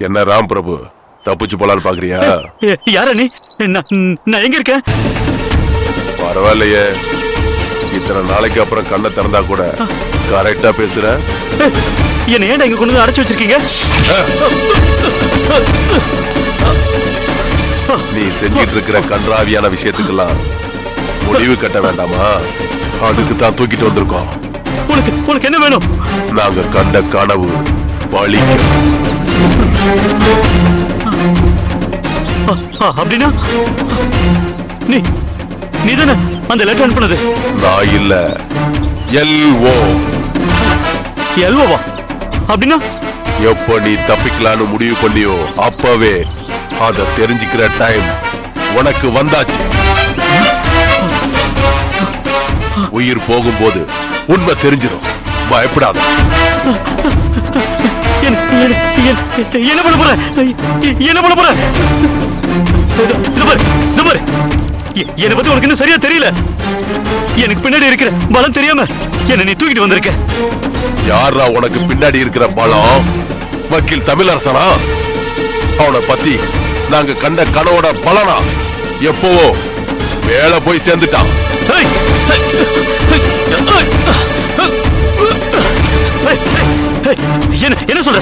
என்ன ராம் பிரபு, தப்பிச்சு போலான்னு பாக்குறியா? யார நீ? நான் எங்க இருக்கேன்? பரவாயில்லையே, இத்தனை நாளைக்கு அப்புறம் கண்ணை திறந்தா கூட கரெக்டா பேசுற. என்ன ஏன்டா இங்க கொண்டு வந்து அடைச்சு வச்சிருக்கீங்க? நீ செஞ்சிட்டு இருக்கிற கன்றாவியான விஷயத்துக்கெல்லாம் முடிவு கட்ட வேண்டாமா? அதுக்கு தான் தூக்கிட்டு வந்திருக்கோம். உனக்கு என்ன வேணும்? நாங்க கண்ட கனவு பழிக்கும். அப்படின்னா நீ தானே அந்த லெட்டர் அனுப்புனது? நான் இல்ல, எல்ஓ. எல்ஓவா? அப்படின்னா எப்ப நீ தப்பிக்கலான்னு முடிவு பண்ணியோ அப்பவே அத தெரிஞ்சுக்கிற டைம் உனக்கு வந்தாச்சு. உயிர் போகும்போது உண்மை தெரிஞ்சிடும். பயப்படாத. என்ன பண்ண போற? என்ன பண்ண போற? என்னை பத்தி உனக்கு இன்னும் சரியா தெரியல. எனக்கு பின்னாடி இருக்கிற பலம் தெரியாம என்ன நீ தூக்கிட்டு வந்திருக்க. யாரா உனக்கு பின்னாடி இருக்கிற பலம்? வக்கீல் தமிழரசனா? அவனை பத்தி நாங்க கண்ட கனவோட பலனா எப்பவோ வேலை போய் சேர்ந்துட்டான். என்ன சொல்ற?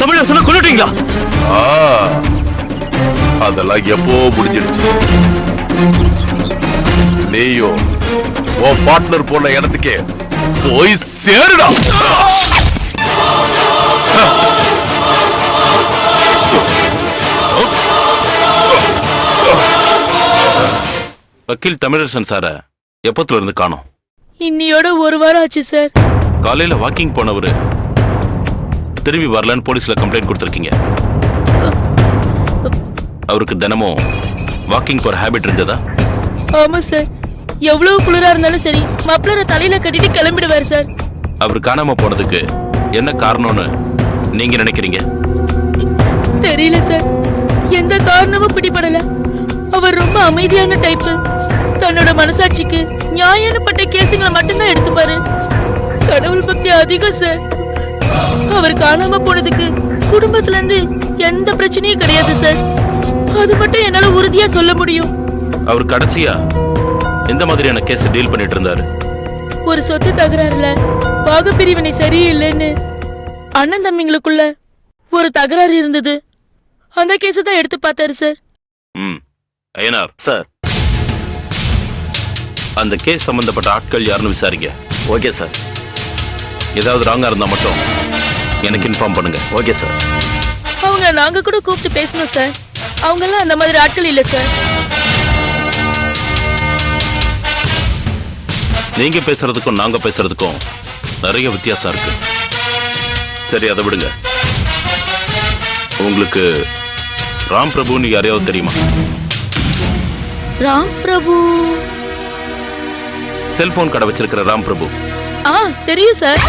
தமிழரசனை கொன்னுட்டீங்களா? அதெல்லாம் எப்போ முடிஞ்சிடுச்சு. நீயும் உன் பார்ட்னர் போன இடத்துக்கே போய் சேருடா. வக்கீல் தமிழரசன் சார எப்பத்துல இருந்து காணோம்? இன்னையோட ஒரு வாரம் ஆச்சு சார். காலையில வாக்கிங் போனவரு திரும்பி வரலன்னு போலீஸ்ல கம்ப்ளைண்ட் கொடுத்திருக்கீங்க. அவருக்கு தினமும் வாக்கிங் போற ஹேபிட் இருந்ததா? ஆமா சார். எவ்வளவு குளிரா இருந்தாலும் சரி மப்ளரை தலையில கட்டிட்டு கிளம்பிடுவார் சார். அவர் காணாம போனதுக்கு என்ன காரணம்னு நீங்க நினைக்கிறீங்க? தெரியல சார். எந்த காரணமும் பிடிபடல. அவர் ரொம்ப அமைதியான டைப். தன்னோட மனசாட்சிக்கு நியாயப்பட்ட கேசுங்களை மட்டும்தான் எடுத்துப்பாரு. கடவுள் பக்தி அதிகம் சார். அவர் காணாம போனதுக்கு குடும்பத்துல இருந்து எந்த பிரச்சனையும் கிடையாது சார். அது மட்டும் என்னால உறுதியா சொல்ல முடியும். அவர் கடைசியா எந்த மாதிரியான கேஸ் டீல் பண்ணிட்டு இருந்தாரு? ஒரு சொத்து தகராறுல பாகப்பிரிவினை சரியில்லைன்னு அண்ணன் தம்பிங்களுக்குள்ள ஒரு தகராறு இருந்தது. அந்த கேஸ் தான் எடுத்து பார்த்தாரு சார். ஐயனார் சார், அந்த கேஸ் சம்பந்தப்பட்ட ஆட்கள் யாருன்னு விசாரிங்க. Okay sir. ஏதாவது ராங்கா இருந்தா மட்டும் எனக்கு இன்ஃபார்ம் பண்ணுங்க. Okay sir. அவங்க நாங்க கூட கூப்பிட்டு பேசணும் சார். அவங்க எல்லாம் அந்த மாதிரி ஆட்கள் இல்ல சார். நீங்க பேசுறதுக்கும் நாங்க பேசுறதுக்கும் நிறைய வித்தியாசம் இருக்கு. சரி, அதை விடுங்க. உங்களுக்கு ராம் பிரபுன்னு யாரையாவது தெரியுமா? ராம் பிரபு? செல்போன் கடை வச்சிருக்கிற ராம் பிரபு. தெரியும் சார்.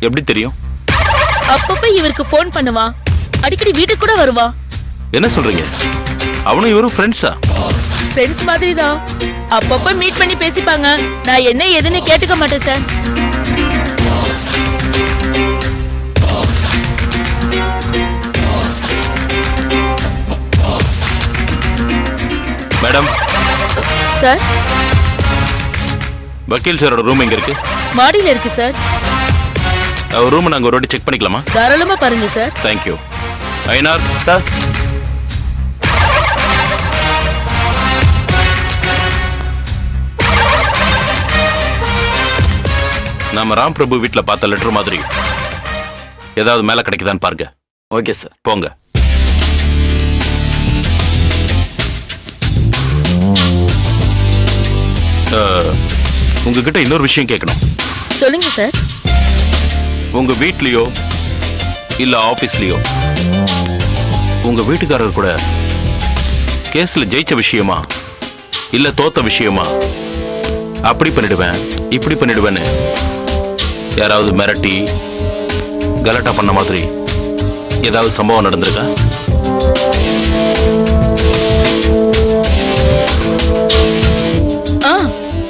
எப்படி தெரியும்? அப்பப்ப இவருக்கு போன் பண்ணுவா. அடிக்கடி வீட்டுக்கு கூட வருவா. என்ன சொல்றீங்க? அவனும் இவரும் ஃப்ரெண்ட்ஸா? ஃப்ரெண்ட்ஸ் மாதிரி தான். அப்பப்ப மீட் பண்ணி பேசிப்பாங்க. நான் என்ன ஏதுன்னு கேட்டுக்க மாட்டேன் சார். மேடம். சார், வக்கீல் சாரோட ரூம் எங்க இருக்கு? மாடியில இருக்கு சார். அவர் ரூம் நாங்க ஒரு வாட்டி செக் பண்ணிக்கலாமா? தாராளமா பாருங்க சார். தேங்க்யூ. ஐயனார் சார். நாம ராம் பிரபு வீட்டுல பார்த்த லெட்டர் மாதிரி ஏதாவது மேல கிடைக்குதான்னு பாருங்க. ஓகே சார், போங்க. உங்ககிட்ட இன்னொரு விஷயம் கேட்கணும். சொல்லுங்க சார். உங்க வீட்லயோ இல்ல ஆபீஸ்லயோ உங்க வீட்டுக்காரர் கூட கேஸ்ல ஜெயிச்ச விஷயமா இல்ல தோத்த விஷயமா அப்படி பண்ணிடுவேன் இப்படி பண்ணிடுவேன்னு யாராவது மிரட்டி கலாட்டா பண்ண மாதிரி ஏதாவது சம்பவம் நடந்திருக்கா?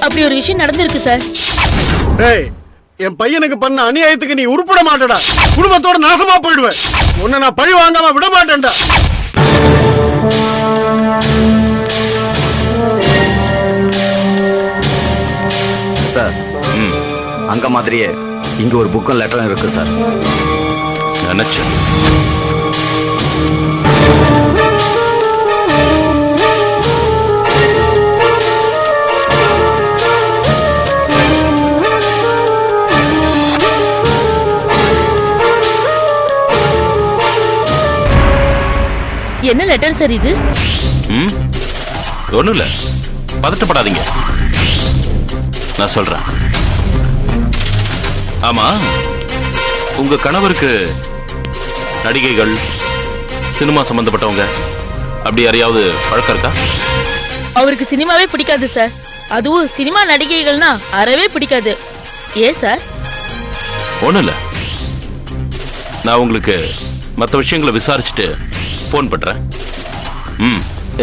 அப்படி ஒரு விஷயம் நடந்திருக்கு சார். ஏய், என் பையனுக்கு பண்ண அநியாயத்துக்கு நீ உருப்பட மாட்டடா. குடும்பத்தோட நாசமா போயிடுவேன். உன்னை நான் பழி வாங்காம விட மாட்டேன்டா. சார், அங்க மாதிரியே இங்க ஒரு புக்கும் லெட்டரும் இருக்கு சார். நினைச்சேன். என்ன லெட்டர் சார் இது? ஒண்ணும் இல்ல, பதட்டப்படாதீங்க, நான் சொல்றேன். ஆமா, உங்க கணவருக்கு நடிகைகள், சினிமா சம்பந்தப்பட்டவங்க அப்படி யாரையாவது பழக்கம் இருக்கா? அவருக்கு சினிமாவே பிடிக்காது சார். அதுவும் சினிமா நடிகைகள்னா அறவே பிடிக்காது. ஏன் சார்? ஒண்ணும் இல்ல, நான் உங்களுக்கு மற்ற விஷயங்களை விசாரிச்சுட்டு ஃபோன் பண்றேன்.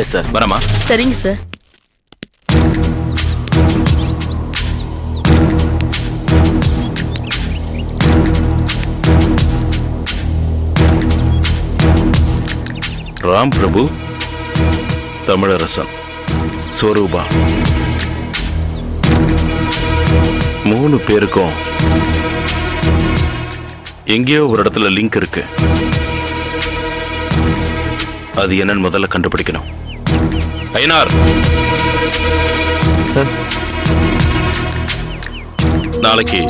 Yes sir. வரமா? சரிங்க சார். ராம் பிரபு, தமிழரசன், ஸ்வரூபா, 3 பேருக்கும் எங்கேயோ ஒரு இடத்துல லிங்க் இருக்கு. அது என்னன்னு முதல்ல கண்டுபிடிக்கணும். ஐயனார் சார், நாளைக்கு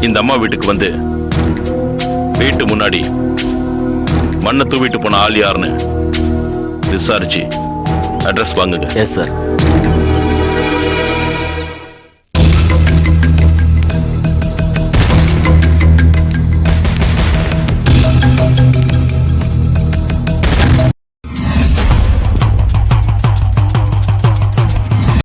இந்த அம்மா வீட்டுக்கு வந்து வீட்டு முன்னாடி மண்ணை தூவிட்டு போன ஆள் யாருன்னு விசாரிச்சு அட்ரஸ் வாங்குங்க. Yes sir.